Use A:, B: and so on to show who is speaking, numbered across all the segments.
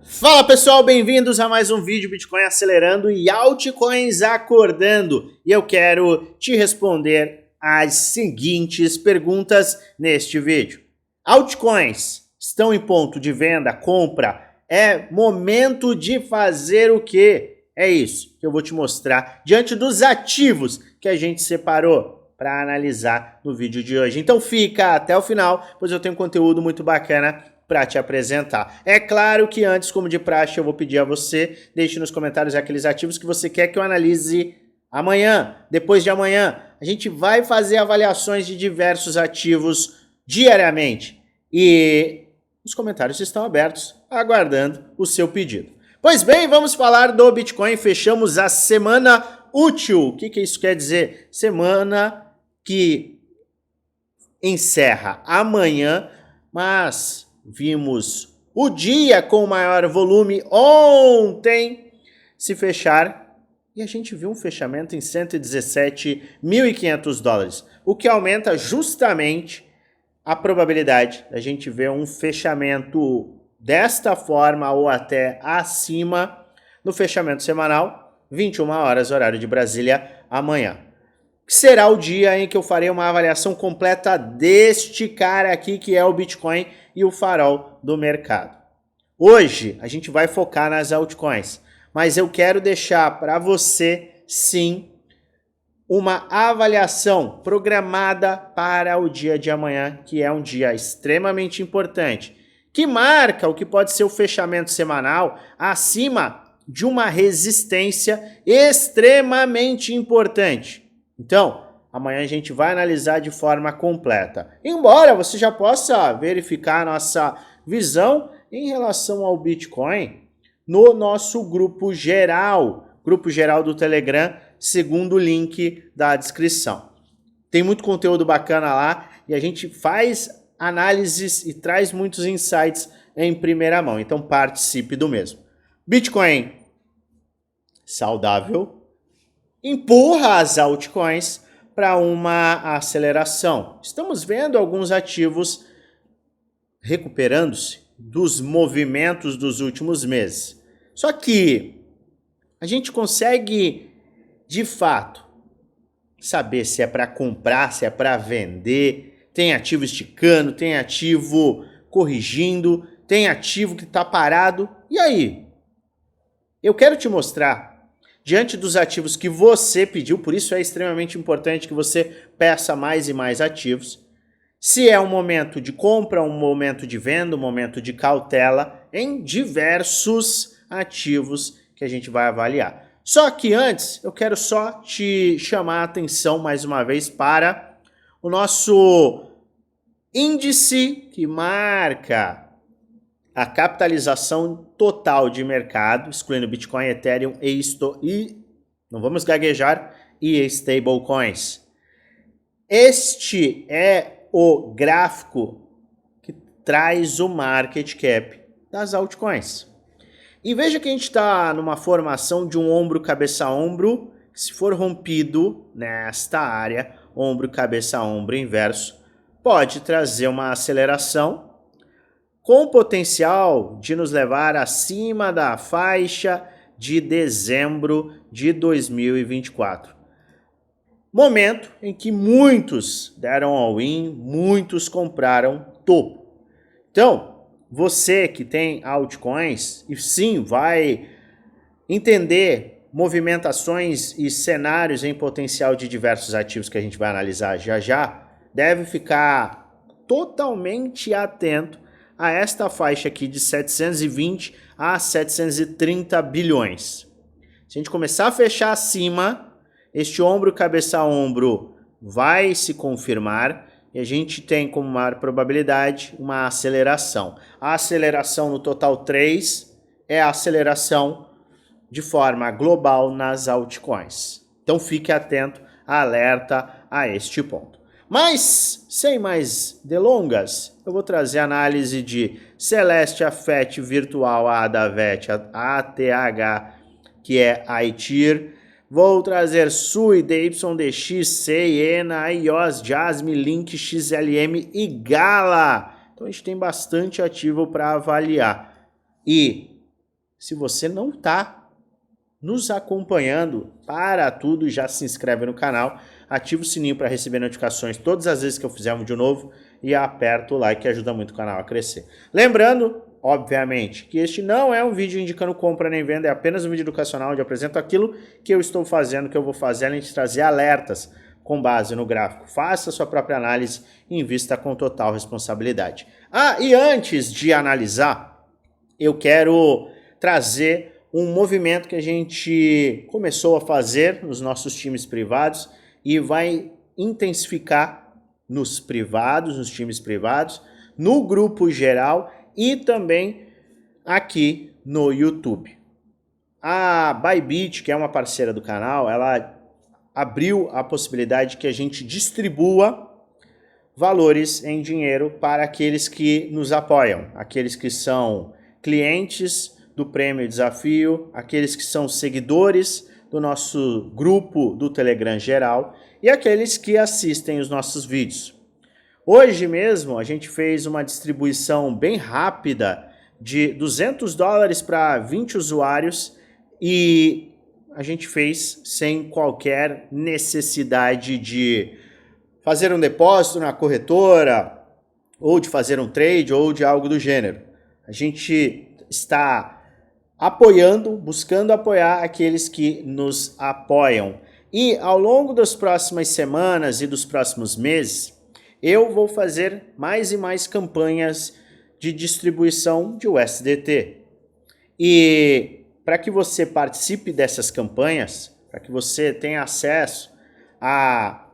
A: Fala pessoal, bem-vindos a mais um vídeo Bitcoin acelerando e altcoins acordando. E eu quero te responder as seguintes perguntas neste vídeo. Altcoins estão em ponto de venda, compra? É momento de fazer o quê? É isso que eu vou te mostrar diante dos ativos que a gente separou para analisar no vídeo de hoje. Então fica até o final, pois eu tenho conteúdo muito bacana para te apresentar. É claro que antes, como de praxe, eu vou pedir a você, deixe nos comentários aqueles ativos que você quer que eu analise amanhã, depois de amanhã. A gente vai fazer avaliações de diversos ativos diariamente e os comentários estão abertos, aguardando o seu pedido. Pois bem, vamos falar do Bitcoin. Fechamos a semana útil. O que isso quer dizer? Semana que encerra amanhã, mas vimos o dia com maior volume ontem se fechar e a gente viu um fechamento em 117.500 dólares, o que aumenta justamente a probabilidade da gente ver um fechamento desta forma ou até acima no fechamento semanal, 21 horas, horário de Brasília, amanhã. Será o dia em que eu farei uma avaliação completa deste cara aqui que é o Bitcoin e o farol do mercado. Hoje a gente vai focar nas altcoins, mas eu quero deixar para você sim uma avaliação programada para o dia de amanhã, que é um dia extremamente importante, que marca o que pode ser o fechamento semanal acima de uma resistência extremamente importante. Então, amanhã a gente vai analisar de forma completa. Embora você já possa verificar a nossa visão em relação ao Bitcoin no nosso grupo geral do Telegram, segundo o link da descrição. Tem muito conteúdo bacana lá e a gente faz análises e traz muitos insights em primeira mão. Então participe do mesmo. Bitcoin saudável empurra as altcoins para uma aceleração. Estamos vendo alguns ativos recuperando-se dos movimentos dos últimos meses. Só que a gente consegue, de fato, saber se é para comprar, se é para vender. Tem ativo esticando, tem ativo corrigindo, tem ativo que está parado. E aí? Eu quero te mostrar, diante dos ativos que você pediu, por isso é extremamente importante que você peça mais e mais ativos, se é um momento de compra, um momento de venda, um momento de cautela em diversos ativos que a gente vai avaliar. Só que antes, eu quero só te chamar a atenção mais uma vez para o nosso índice que marca a capitalização total de mercado, excluindo Bitcoin, Ethereum e não vamos gaguejar, e stablecoins. Este é o gráfico que traz o market cap das altcoins. E veja que a gente está numa formação de um ombro, cabeça, ombro, que se for rompido nesta área, ombro, cabeça, ombro inverso, pode trazer uma aceleração com potencial de nos levar acima da faixa de dezembro de 2024. Momento em que muitos deram all-in, muitos compraram topo. Então, você que tem altcoins, e sim, vai entender movimentações e cenários em potencial de diversos ativos que a gente vai analisar já, deve ficar totalmente atento a esta faixa aqui de 720 a 730 bilhões. Se a gente começar a fechar acima, este ombro, cabeça, ombro vai se confirmar e a gente tem como maior probabilidade uma aceleração. A aceleração no total 3 é a aceleração de forma global nas altcoins. Então fique atento, alerta a este ponto. Mas, sem mais delongas, eu vou trazer a análise de Celestia, FET, Virtual, ADAVET, ATH, que é ITIR. Vou trazer SUI, DYDX, SEI, ENA, IOS, Jasmine, Link, XLM e Gala. Então a gente tem bastante ativo para avaliar. E Se você não está nos acompanhando, para tudo, já se inscreve no canal, ativa o sininho para receber notificações todas as vezes que eu fizer um vídeo novo e aperta o like que ajuda muito o canal a crescer. Lembrando, obviamente, que este não é um vídeo indicando compra nem venda, é apenas um vídeo educacional onde eu apresento aquilo que eu estou fazendo, que eu vou fazer, além de trazer alertas com base no gráfico. Faça a sua própria análise e invista com total responsabilidade. E antes de analisar, eu quero trazer um movimento que a gente começou a fazer nos nossos times privados e vai intensificar nos privados, nos times privados, no grupo geral e também aqui no YouTube. A Bybit, que é uma parceira do canal, ela abriu a possibilidade que a gente distribua valores em dinheiro para aqueles que nos apoiam, aqueles que são clientes do Prêmio Desafio, aqueles que são seguidores do nosso grupo do Telegram geral e aqueles que assistem os nossos vídeos. Hoje mesmo a gente fez uma distribuição bem rápida de $200 para 20 usuários e a gente fez sem qualquer necessidade de fazer um depósito na corretora ou de fazer um trade ou de algo do gênero. A gente está apoiando, buscando apoiar aqueles que nos apoiam. E ao longo das próximas semanas e dos próximos meses, eu vou fazer mais e mais campanhas de distribuição de USDT. E para que você participe dessas campanhas, para que você tenha acesso a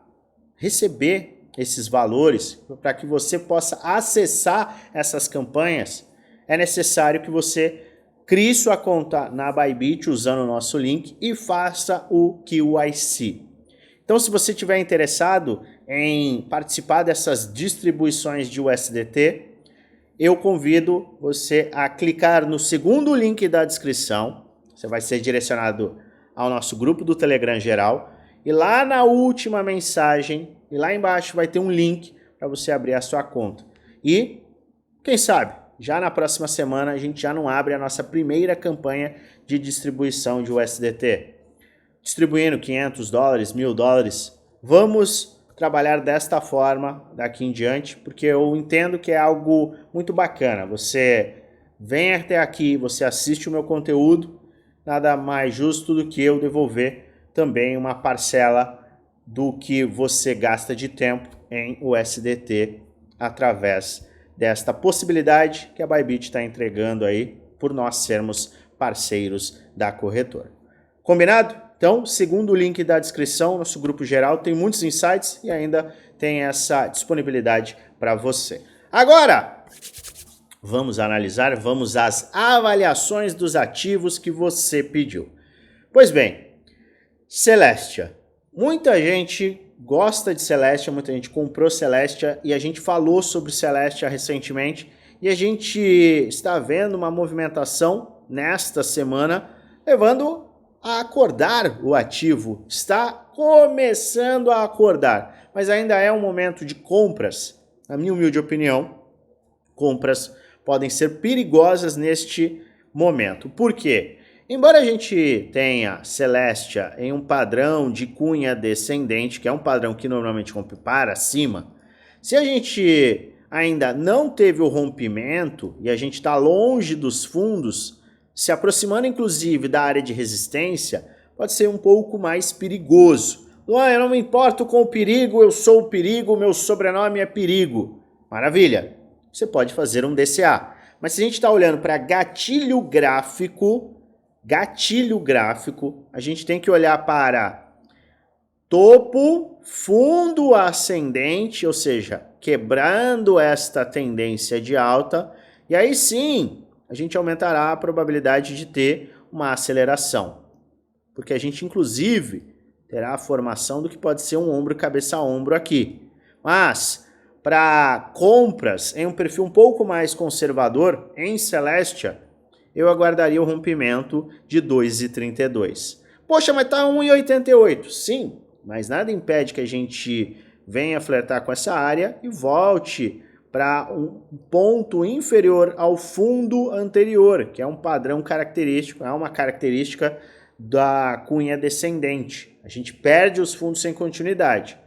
A: receber esses valores, para que você possa acessar essas campanhas, é necessário que você crie sua conta na Bybit usando o nosso link e faça o QIC. Então, se você estiver interessado em participar dessas distribuições de USDT, eu convido você a clicar no segundo link da descrição. Você vai ser direcionado ao nosso grupo do Telegram geral. E lá na última mensagem, e lá embaixo vai ter um link para você abrir a sua conta. E, quem sabe, já na próxima semana a gente já não abre a nossa primeira campanha de distribuição de USDT. Distribuindo $500, $1.000. Vamos trabalhar desta forma daqui em diante, porque eu entendo que é algo muito bacana. Você vem até aqui, você assiste o meu conteúdo, nada mais justo do que eu devolver também uma parcela do que você gasta de tempo em USDT através desta possibilidade que a Bybit está entregando aí por nós sermos parceiros da corretora. Combinado? Então, segundo o link da descrição, nosso grupo geral tem muitos insights e ainda tem essa disponibilidade para você. Agora, vamos analisar, vamos às avaliações dos ativos que você pediu. Pois bem, Celestia. Muita gente gosta de Celestia, muita gente comprou Celestia e a gente falou sobre Celestia recentemente e a gente está vendo uma movimentação nesta semana levando a acordar o ativo. Está começando a acordar, mas ainda é um momento de compras. Na minha humilde opinião, compras podem ser perigosas neste momento. Por quê? Embora a gente tenha Celestia em um padrão de cunha descendente, que é um padrão que normalmente rompe para cima, se a gente ainda não teve o rompimento e a gente está longe dos fundos, se aproximando inclusive da área de resistência, pode ser um pouco mais perigoso. Luan, eu não me importo com o perigo, eu sou o perigo, meu sobrenome é perigo. Maravilha, você pode fazer um DCA. Mas se a gente está olhando para gatilho gráfico, a gente tem que olhar para topo, fundo ascendente, ou seja, quebrando esta tendência de alta, e aí sim a gente aumentará a probabilidade de ter uma aceleração. Porque a gente inclusive terá a formação do que pode ser um ombro cabeça a ombro aqui. Mas para compras em um perfil um pouco mais conservador, em Celestia, eu aguardaria o rompimento de 2,32. Poxa, mas tá 1,88. Sim, mas nada impede que a gente venha flertar com essa área e volte para um ponto inferior ao fundo anterior, que é um padrão característico, é uma característica da cunha descendente. A gente perde os fundos sem continuidade.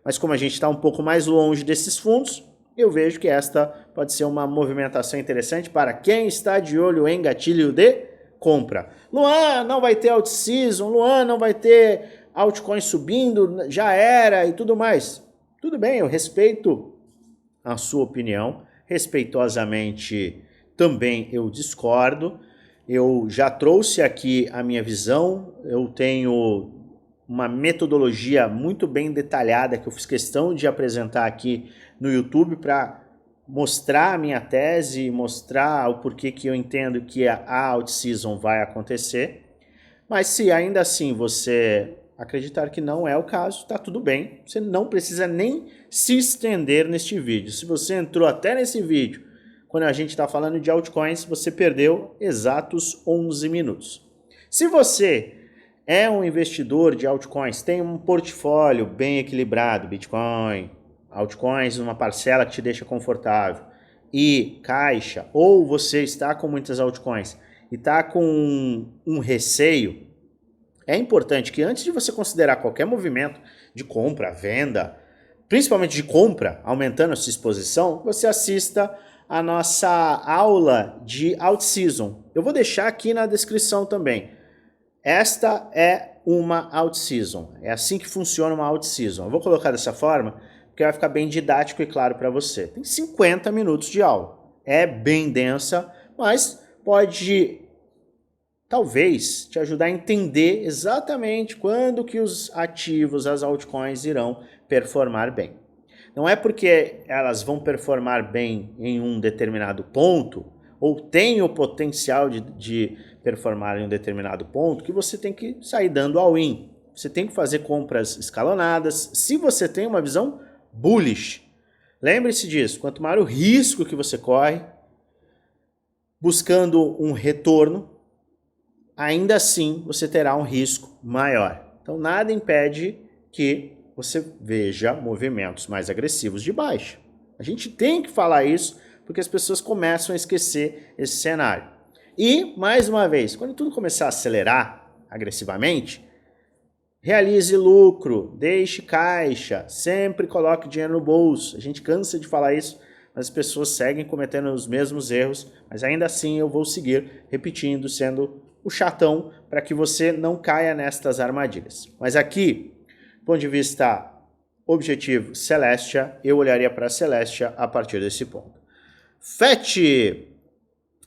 A: Mas como a gente está um pouco mais longe desses fundos, eu vejo que esta pode ser uma movimentação interessante para quem está de olho em gatilho de compra. Luan, não vai ter out-season, Luan, não vai ter altcoin subindo, já era e tudo mais. Tudo bem, eu respeito a sua opinião, respeitosamente também eu discordo. Eu já trouxe aqui a minha visão, eu tenho uma metodologia muito bem detalhada que eu fiz questão de apresentar aqui no YouTube para mostrar a minha tese, mostrar o porquê que eu entendo que a out-season vai acontecer. Mas se ainda assim você acreditar que não é o caso, tá tudo bem. Você não precisa nem se estender neste vídeo. Se você entrou até nesse vídeo, quando a gente está falando de altcoins, você perdeu exatos 11 minutos. Se você é um investidor de altcoins, tem um portfólio bem equilibrado, Bitcoin, altcoins, uma parcela que te deixa confortável, e caixa, ou você está com muitas altcoins e está com um receio, é importante que antes de você considerar qualquer movimento de compra, venda, principalmente de compra, aumentando a sua exposição, você assista a nossa aula de out-season. Eu vou deixar aqui na descrição também. Esta é uma out-season. É assim que funciona uma out-season. Eu vou colocar dessa forma porque vai ficar bem didático e claro para você. Tem 50 minutos de aula. É bem densa, mas pode talvez te ajudar a entender exatamente quando que os ativos, as altcoins, irão performar bem. Não é porque elas vão performar bem em um determinado ponto, ou têm o potencial de performar em um determinado ponto, que você tem que sair dando all-in. Você tem que fazer compras escalonadas, se você tem uma visão bullish. Lembre-se disso, quanto maior o risco que você corre, buscando um retorno, ainda assim você terá um risco maior. Então nada impede que você veja movimentos mais agressivos de baixa. A gente tem que falar isso porque as pessoas começam a esquecer esse cenário. E, mais uma vez, quando tudo começar a acelerar agressivamente, realize lucro, deixe caixa, sempre coloque dinheiro no bolso. A gente cansa de falar isso, mas as pessoas seguem cometendo os mesmos erros, mas ainda assim eu vou seguir repetindo, sendo o chatão para que você não caia nestas armadilhas. Mas aqui, do ponto de vista objetivo Celestia, eu olharia para a Celestia a partir desse ponto. FET,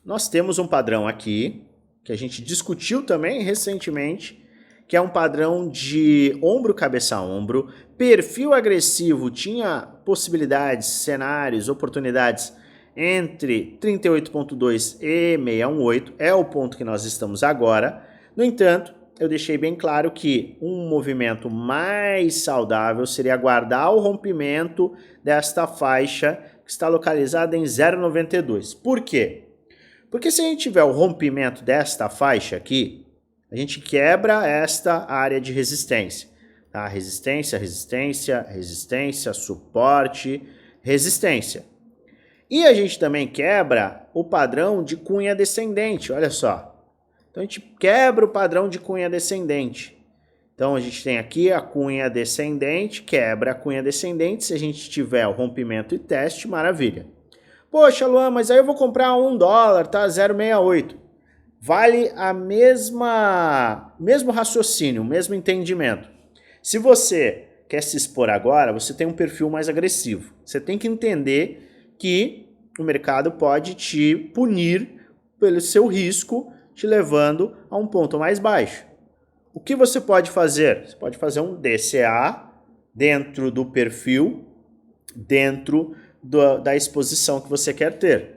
A: nós temos um padrão aqui, que a gente discutiu também recentemente, que é um padrão de ombro, cabeça, ombro, perfil agressivo, tinha possibilidades, cenários, oportunidades entre 38.2 e 618, é o ponto que nós estamos agora. No entanto, eu deixei bem claro que um movimento mais saudável seria aguardar o rompimento desta faixa que está localizada em 0,92. Por quê? Porque se a gente tiver o rompimento desta faixa aqui, a gente quebra esta área de resistência. Tá? Resistência, resistência, resistência, suporte, resistência. E a gente também quebra o padrão de cunha descendente, olha só. Então a gente quebra o padrão de cunha descendente. Então a gente tem aqui a cunha descendente, quebra a cunha descendente, se a gente tiver o rompimento e teste, maravilha. Poxa, Luan, mas aí eu vou comprar $1, tá? 0,68. Vale a mesmo raciocínio, o mesmo entendimento. Se você quer se expor agora, você tem um perfil mais agressivo. Você tem que entender que o mercado pode te punir pelo seu risco, te levando a um ponto mais baixo. O que você pode fazer? Você pode fazer um DCA dentro do perfil, dentro da exposição que você quer ter.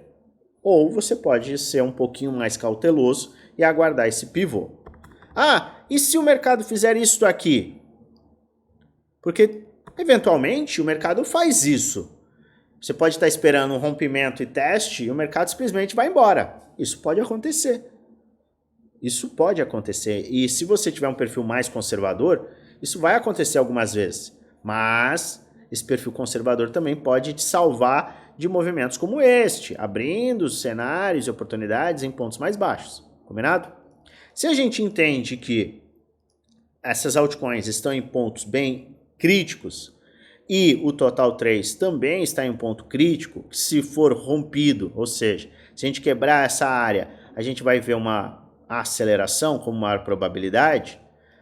A: Ou você pode ser um pouquinho mais cauteloso e aguardar esse pivô. Ah, e se o mercado fizer isso aqui? Porque, eventualmente, o mercado faz isso. Você pode estar esperando um rompimento e teste e o mercado simplesmente vai embora. Isso pode acontecer. Isso pode acontecer. E se você tiver um perfil mais conservador, isso vai acontecer algumas vezes. Mas esse perfil conservador também pode te salvar de movimentos como este, abrindo cenários e oportunidades em pontos mais baixos, combinado? Se a gente entende que essas altcoins estão em pontos bem críticos e o Total 3 também está em um ponto crítico, que se for rompido, ou seja, se a gente quebrar essa área, a gente vai ver uma aceleração com maior probabilidade,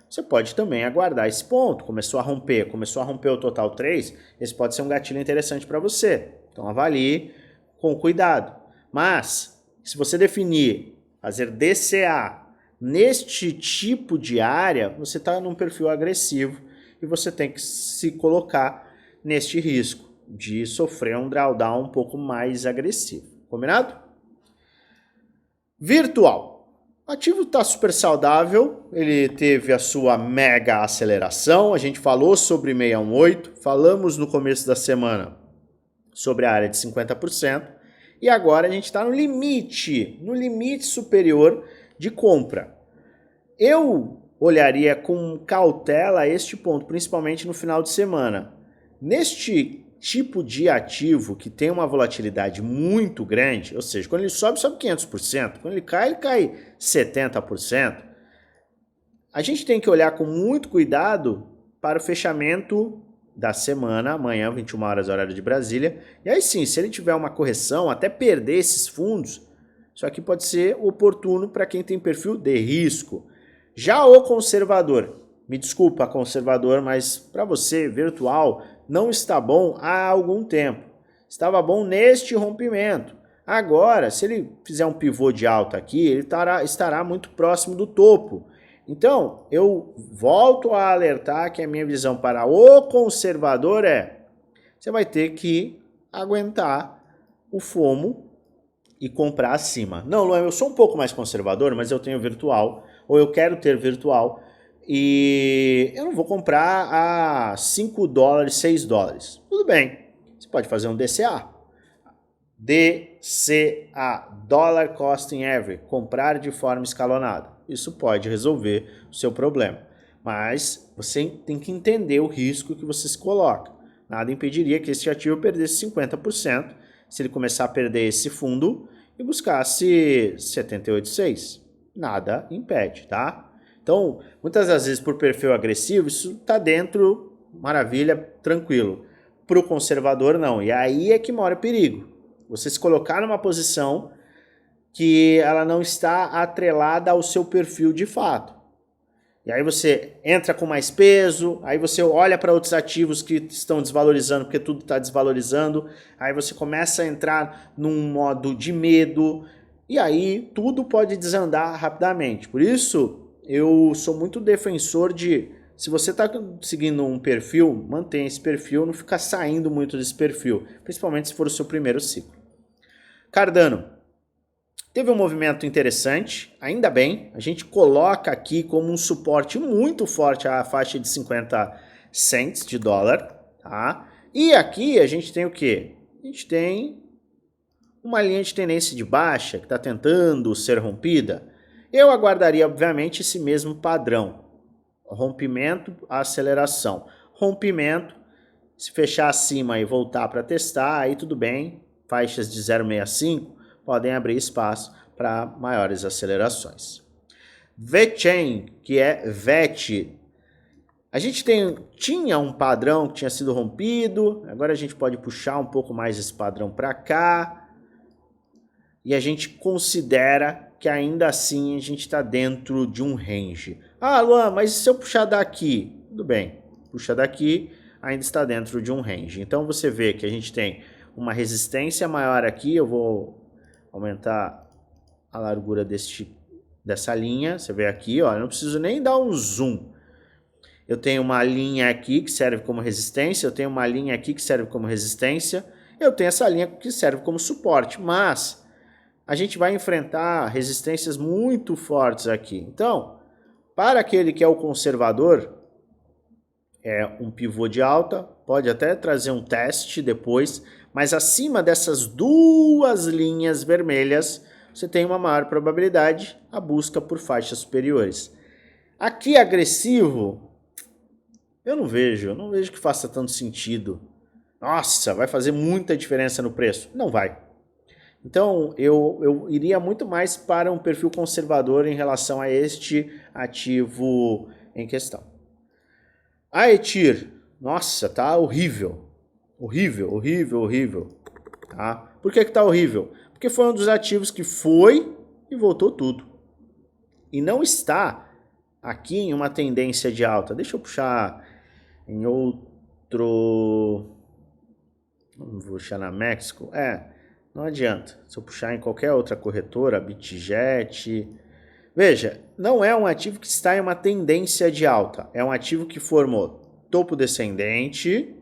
A: você pode também aguardar esse ponto. Começou a romper o Total 3, esse pode ser um gatilho interessante para você. Então avalie com cuidado. Mas, se você definir, fazer DCA neste tipo de área, você está num perfil agressivo e você tem que se colocar neste risco de sofrer um drawdown um pouco mais agressivo. Combinado? Virtual. O ativo está super saudável, ele teve a sua mega aceleração, a gente falou sobre 618, falamos no começo da semana sobre a área de 50%, e agora a gente está no limite superior de compra. Eu olharia com cautela este ponto, principalmente no final de semana. Neste tipo de ativo que tem uma volatilidade muito grande, ou seja, quando ele sobe 500%, quando ele cai 70%, a gente tem que olhar com muito cuidado para o fechamento da semana, amanhã, 21 horas, horário de Brasília, e aí sim, se ele tiver uma correção, até perder esses fundos, isso aqui pode ser oportuno para quem tem perfil de risco. Já o conservador, me desculpa conservador, mas para você, virtual, não está bom há algum tempo. Estava bom neste rompimento. Agora, se ele fizer um pivô de alta aqui, ele estará muito próximo do topo. Então, eu volto a alertar que a minha visão para o conservador você vai ter que aguentar o FOMO e comprar acima. Não, Luan, eu sou um pouco mais conservador, mas eu tenho virtual, ou eu quero ter virtual, e eu não vou comprar a 5 dólares, 6 dólares. Tudo bem, você pode fazer um DCA. DCA, Dollar Cost Average, comprar de forma escalonada. Isso pode resolver o seu problema. Mas você tem que entender o risco que você se coloca. Nada impediria que esse ativo perdesse 50% se ele começar a perder esse fundo e buscasse 78,6. Nada impede, tá? Então, muitas das vezes por perfil agressivo, isso está dentro, maravilha, tranquilo. Para o conservador, não. E aí é que mora o perigo. Você se colocar numa posição que ela não está atrelada ao seu perfil de fato. E aí você entra com mais peso, aí você olha para outros ativos que estão desvalorizando, porque tudo está desvalorizando, aí você começa a entrar num modo de medo, e aí tudo pode desandar rapidamente. Por isso, eu sou muito defensor de, se você está seguindo um perfil, mantenha esse perfil, não fica saindo muito desse perfil, principalmente se for o seu primeiro ciclo. Cardano. Teve um movimento interessante, ainda bem, a gente coloca aqui como um suporte muito forte a faixa de 50 cents de dólar, tá? E aqui a gente tem o quê? A gente tem uma linha de tendência de baixa que está tentando ser rompida. Eu aguardaria, obviamente, esse mesmo padrão, rompimento, aceleração. Rompimento, se fechar acima e voltar para testar, aí tudo bem, faixas de 0,65, podem abrir espaço para maiores acelerações. VeChain, que é VET. A gente tinha um padrão que tinha sido rompido, agora a gente pode puxar um pouco mais esse padrão para cá, e a gente considera que ainda assim a gente está dentro de um range. Ah, Luan, mas se eu puxar daqui? Tudo bem, puxa daqui, ainda está dentro de um range. Então você vê que a gente tem uma resistência maior aqui, eu vou aumentar a largura dessa linha, você vê aqui, ó, eu não preciso nem dar um zoom. Eu tenho uma linha aqui que serve como resistência, eu tenho uma linha aqui que serve como resistência, eu tenho essa linha que serve como suporte, mas a gente vai enfrentar resistências muito fortes aqui. Então, para aquele que é o conservador, é um pivô de alta, pode até trazer um teste depois, mas acima dessas duas linhas vermelhas, você tem uma maior probabilidade a busca por faixas superiores. Aqui agressivo, eu não vejo que faça tanto sentido. nossa, vai fazer muita diferença no preço. Não vai. Então, eu iria muito mais para um perfil conservador em relação a este ativo em questão. A ETIR, nossa, tá horrível. Horrível, horrível, horrível. Tá? Por que tá horrível? Porque foi um dos ativos que foi e voltou tudo. E não está aqui em uma tendência de alta. Deixa eu puxar em outro... Vamos puxar na México. Não adianta. Se eu puxar em qualquer outra corretora, Bitget... Veja, não é um ativo que está em uma tendência de alta. É um ativo que formou topo descendente.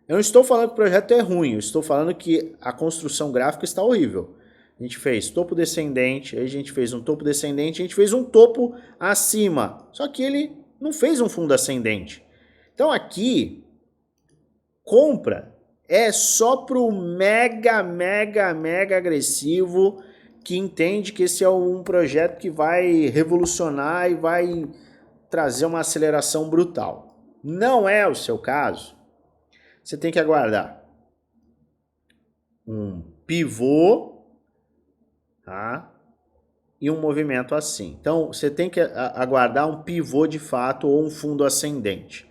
A: Eu não estou falando que o projeto é ruim. Eu estou falando que a construção gráfica está horrível. A gente fez topo descendente, aí a gente fez um topo descendente, a gente fez um topo acima. Só que ele não fez um fundo ascendente. Então aqui, compra é só para o mega agressivo que entende que esse é um projeto que vai revolucionar e vai trazer uma aceleração brutal. Não é o seu caso. Você tem que aguardar um pivô, tá? E um movimento assim. Então, você tem que aguardar um pivô de fato ou um fundo ascendente.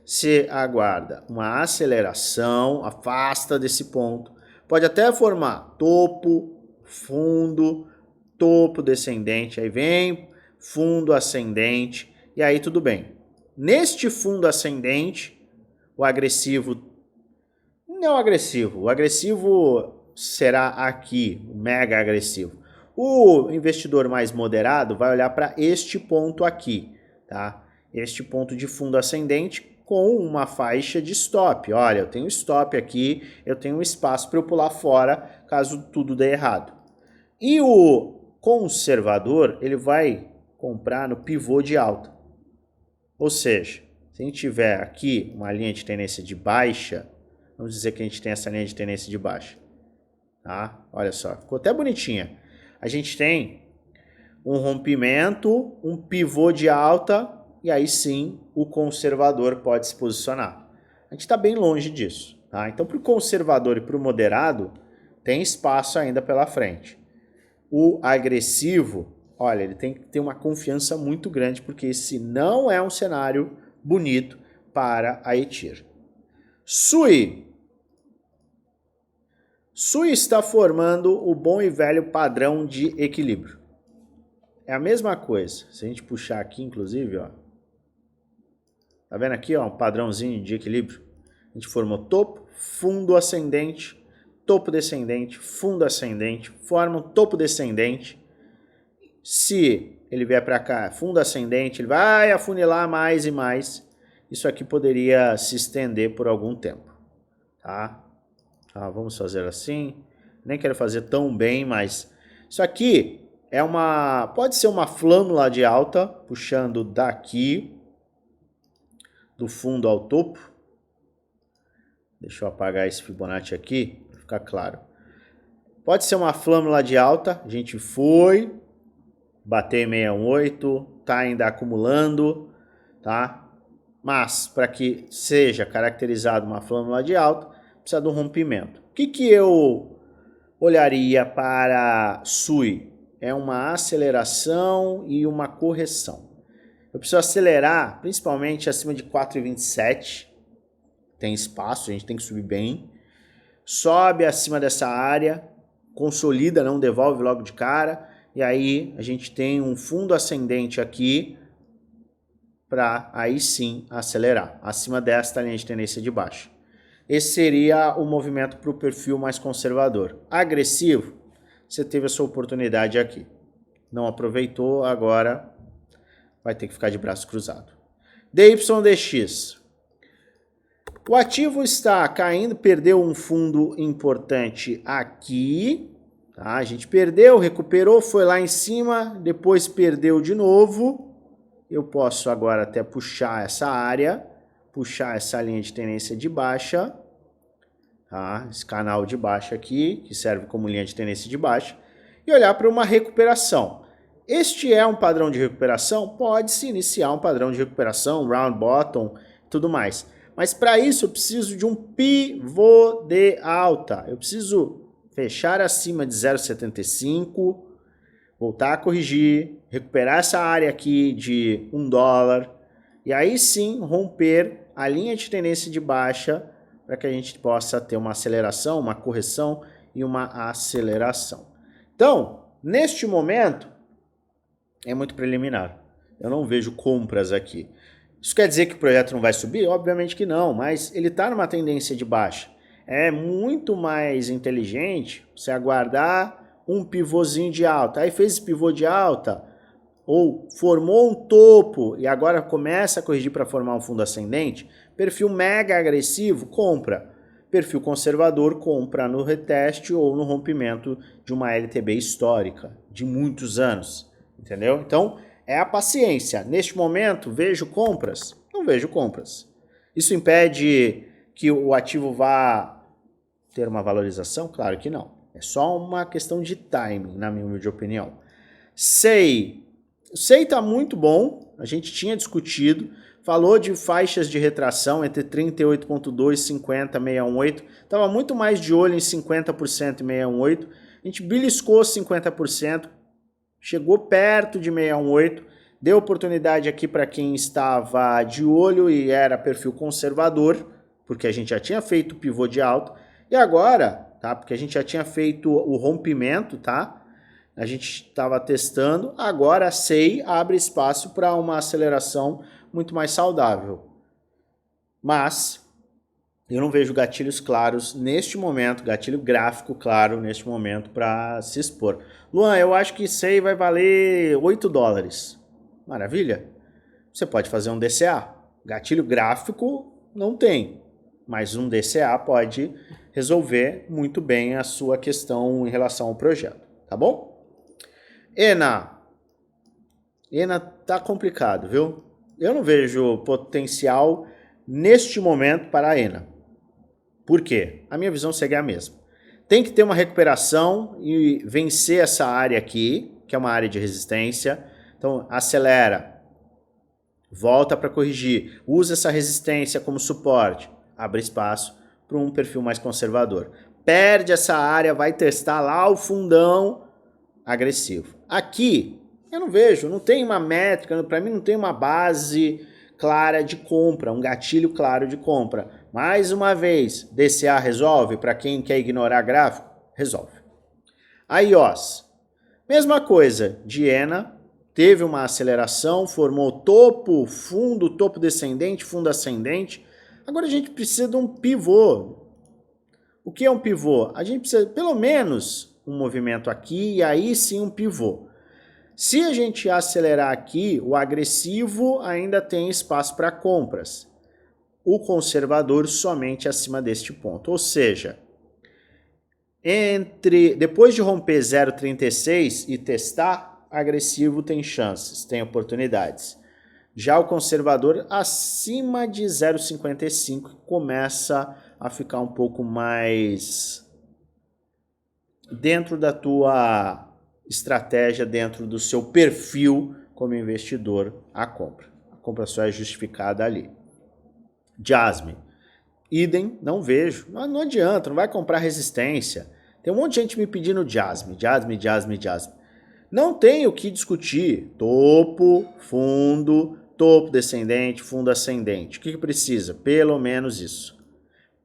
A: Você aguarda uma aceleração, afasta desse ponto. Pode até formar topo, fundo, topo descendente, aí vem fundo ascendente, e aí tudo bem. Neste fundo ascendente, o agressivo, não agressivo, o agressivo será aqui, o mega agressivo. O investidor mais moderado vai olhar para este ponto aqui, tá? Este ponto de fundo ascendente com uma faixa de stop. Olha, eu tenho stop aqui, eu tenho um espaço para eu pular fora caso tudo dê errado. E o conservador, ele vai comprar no pivô de alta. Ou seja, se a gente tiver aqui uma linha de tendência de baixa, vamos dizer que a gente tem essa linha de tendência de baixa. Tá? Olha só, ficou até bonitinha. A gente tem um rompimento, um pivô de alta, e aí sim o conservador pode se posicionar. A gente está bem longe disso. Tá? Então, para o conservador e para o moderado, tem espaço ainda pela frente. O agressivo, olha, ele tem que ter uma confiança muito grande, porque esse não é um cenário bonito para a ETIR. SUI. SUI está formando o bom e velho padrão de equilíbrio. É a mesma coisa. Se a gente puxar aqui, inclusive, ó. Tá vendo aqui, ó, um padrãozinho de equilíbrio? A gente formou topo, fundo ascendente, topo descendente, fundo ascendente, forma um topo descendente. Se ele vier para cá, fundo ascendente, ele vai afunilar mais e mais. Isso aqui poderia se estender por algum tempo, tá? Vamos fazer assim. Nem quero fazer tão bem, mas isso aqui é pode ser uma flâmula de alta, puxando daqui, do fundo ao topo. Deixa eu apagar esse Fibonacci aqui, para ficar claro. Pode ser uma flâmula de alta, a gente foi, bater em 618, tá ainda acumulando, tá? Mas, para que seja caracterizado uma flâmula de alta, precisa de um rompimento. O que eu olharia para SUI? É uma aceleração e uma correção. Eu preciso acelerar, principalmente acima de 4,27. Tem espaço, a gente tem que subir bem. Sobe acima dessa área, consolida, não devolve logo de cara. E aí a gente tem um fundo ascendente aqui para aí sim acelerar, acima desta linha de tendência de baixa. Esse seria o movimento para o perfil mais conservador. Agressivo, você teve a sua oportunidade aqui. Não aproveitou, agora vai ter que ficar de braço cruzado. DYDX. O ativo está caindo, perdeu um fundo importante aqui. Tá? A gente perdeu, recuperou, foi lá em cima, depois perdeu de novo. Eu posso agora até puxar essa área, puxar essa linha de tendência de baixa. Tá? Esse canal de baixa aqui, que serve como linha de tendência de baixa. E olhar para uma recuperação. Este é um padrão de recuperação? Pode-se iniciar um padrão de recuperação, round bottom, tudo mais. Mas para isso eu preciso de um pivô de alta. Eu preciso fechar acima de 0,75, voltar a corrigir, recuperar essa área aqui de $1 e aí sim romper a linha de tendência de baixa para que a gente possa ter uma aceleração, uma correção e uma aceleração. Então, neste momento, é muito preliminar. Eu não vejo compras aqui. Isso quer dizer que o projeto não vai subir? Obviamente que não, mas ele está numa tendência de baixa. É muito mais inteligente você aguardar um pivôzinho de alta. Aí fez esse pivô de alta, ou formou um topo e agora começa a corrigir para formar um fundo ascendente, perfil mega agressivo, compra. Perfil conservador, compra no reteste ou no rompimento de uma LTB histórica de muitos anos, entendeu? Então, é a paciência. Neste momento, vejo compras? Não vejo compras. Isso impede que o ativo vá ter uma valorização? Claro que não. É só uma questão de timing, na minha humilde opinião. SEI. O SEI está muito bom, a gente tinha discutido, falou de faixas de retração entre 38,2, 50, 618, estava muito mais de olho em 50% e 618, a gente beliscou 50%, chegou perto de 618, deu oportunidade aqui para quem estava de olho e era perfil conservador, porque a gente já tinha feito o pivô de alta, e agora, tá? Porque a gente já tinha feito o rompimento, tá? A gente estava testando, agora a SEI abre espaço para uma aceleração muito mais saudável. Mas eu não vejo gatilhos claros neste momento, gatilho gráfico claro neste momento para se expor. Luan, eu acho que SEI vai valer $8. Maravilha. Você pode fazer um DCA. Gatilho gráfico não tem, mas um DCA pode resolver muito bem a sua questão em relação ao projeto, tá bom? ENA tá complicado, viu? Eu não vejo potencial neste momento para a ENA. Por quê? A minha visão segue a mesma. Tem que ter uma recuperação e vencer essa área aqui, que é uma área de resistência. Então, acelera, volta para corrigir, usa essa resistência como suporte, abre espaço para um perfil mais conservador. Perde essa área, vai testar lá o fundão agressivo. Aqui, eu não vejo, não tem uma métrica, para mim não tem uma base clara de compra, um gatilho claro de compra. Mais uma vez, DCA resolve? Para quem quer ignorar gráfico, resolve. A IOS, mesma coisa, Diena, teve uma aceleração, formou topo, fundo, topo descendente, fundo ascendente. Agora a gente precisa de um pivô. O que é um pivô? A gente precisa, pelo menos, um movimento aqui e aí sim um pivô. Se a gente acelerar aqui, o agressivo ainda tem espaço para compras. O conservador somente acima deste ponto. Ou seja, depois de romper 0,36 e testar, agressivo tem chances, tem oportunidades. Já o conservador acima de 0,55 começa a ficar um pouco mais dentro da tua estratégia, dentro do seu perfil como investidor, a compra. A compra só é justificada ali. Jasmine. Idem, não vejo. Não adianta, não vai comprar resistência. Tem um monte de gente me pedindo Jasmine. Não tem o que discutir. Topo, fundo, topo descendente, fundo ascendente. O que precisa? Pelo menos isso.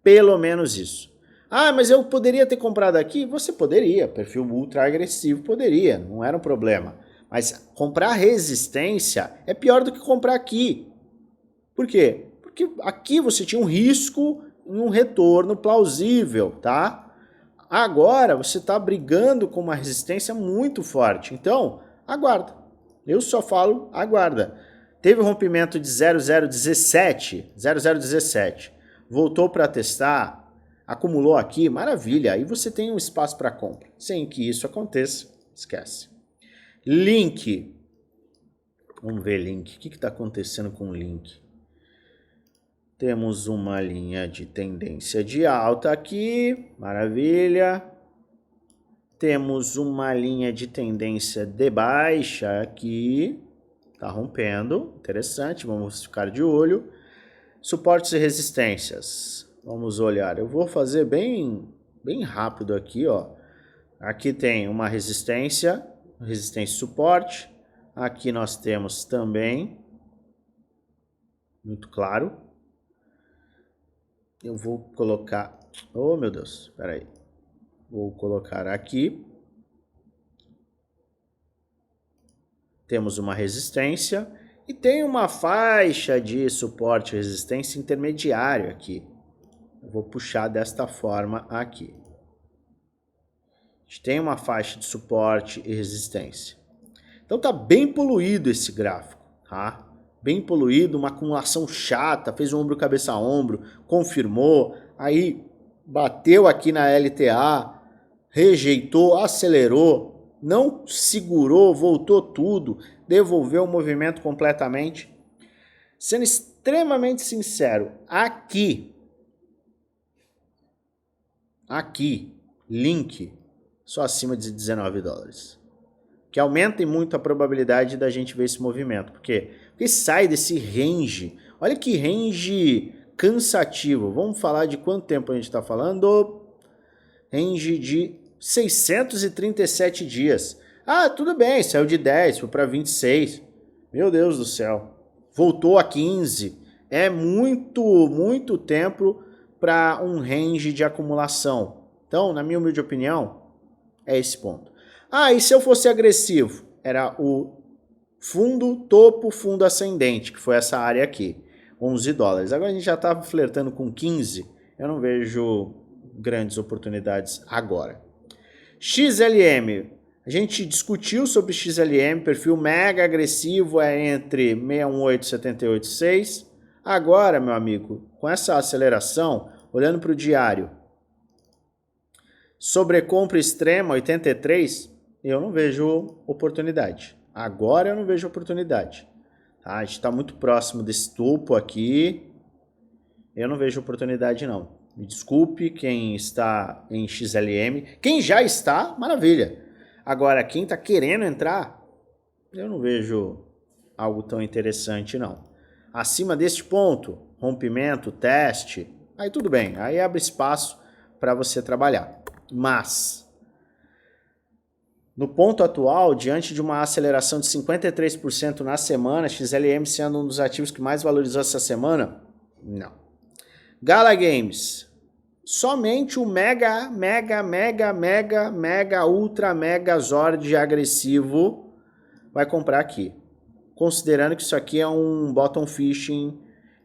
A: Pelo menos isso. Ah, mas eu poderia ter comprado aqui? Você poderia, perfil ultra agressivo poderia, não era um problema. Mas comprar resistência é pior do que comprar aqui. Por quê? Porque aqui você tinha um risco em um retorno plausível, tá? Agora você está brigando com uma resistência muito forte, então aguarda. Eu só falo aguarda. Teve um rompimento de 0017, voltou para testar, acumulou aqui, maravilha, aí você tem um espaço para compra. Sem que isso aconteça, esquece. Link. Vamos ver Link. O que está acontecendo com o Link? Temos uma linha de tendência de alta aqui, maravilha. Temos uma linha de tendência de baixa aqui, tá rompendo, interessante, vamos ficar de olho. Suportes e resistências. Vamos olhar. Eu vou fazer bem rápido aqui, ó. Aqui tem uma resistência e suporte. Aqui nós temos também, muito claro. Eu vou colocar, oh meu Deus, espera aí. Vou colocar aqui. Temos uma resistência e tem uma faixa de suporte e resistência intermediário aqui. Eu vou puxar desta forma aqui. A gente tem uma faixa de suporte e resistência. Então tá bem poluído esse gráfico, tá? Bem poluído, uma acumulação chata, fez um ombro cabeça a ombro, confirmou, aí bateu aqui na LTA, rejeitou, acelerou, não segurou, voltou tudo, devolveu o movimento completamente. Sendo extremamente sincero, aqui, link, só acima de 19 dólares. Que aumentem muito a probabilidade da gente ver esse movimento. Por quê? Porque sai desse range. Olha que range cansativo. Vamos falar de quanto tempo a gente está falando? Range de 637 dias. Ah, tudo bem, saiu de 10, foi para 26. Meu Deus do céu. Voltou a 15. É muito tempo para um range de acumulação. Então, na minha humilde opinião, é esse ponto. Ah, e se eu fosse agressivo? Era o fundo, topo, fundo ascendente, que foi essa área aqui, 11 dólares. Agora a gente já está flertando com 15, eu não vejo grandes oportunidades agora. XLM, a gente discutiu sobre XLM, perfil mega agressivo é entre 618 e 786. Agora, meu amigo, com essa aceleração, olhando para o diário, sobrecompra extrema 83, eu não vejo oportunidade. Agora eu não vejo oportunidade. Tá? A gente está muito próximo desse topo aqui. Eu não vejo oportunidade não. Me desculpe quem está em XLM. Quem já está, maravilha. Agora, quem está querendo entrar, eu não vejo algo tão interessante não. Acima deste ponto, rompimento, teste, aí tudo bem. Aí abre espaço para você trabalhar. Mas, no ponto atual, diante de uma aceleração de 53% na semana, XLM sendo um dos ativos que mais valorizou essa semana, não. Gala Games, somente o mega, ultra, mega Zord agressivo vai comprar aqui. Considerando que isso aqui é um bottom fishing,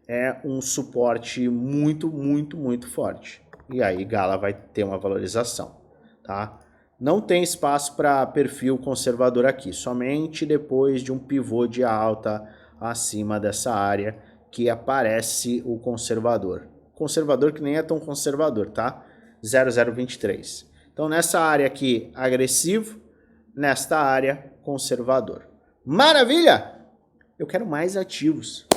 A: é um suporte muito forte. E aí Gala vai ter uma valorização, tá? Não tem espaço para perfil conservador aqui, somente depois de um pivô de alta acima dessa área que aparece o conservador. Conservador que nem é tão conservador, tá? 0023. Então nessa área aqui agressivo, nesta área conservador. Maravilha! Eu quero mais ativos.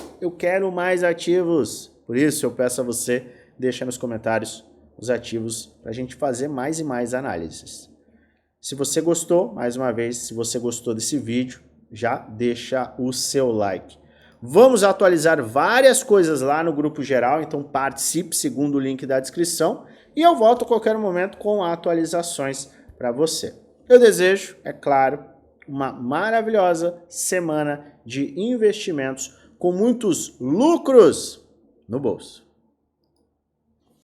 A: Por isso eu peço a você, deixa nos comentários os ativos para a gente fazer mais e mais análises. Se você gostou, mais uma vez, se você gostou desse vídeo, já deixa o seu like. Vamos atualizar várias coisas lá no grupo geral, então participe segundo o link da descrição e eu volto a qualquer momento com atualizações para você. Eu desejo, é claro, uma maravilhosa semana de investimentos com muitos lucros no bolso.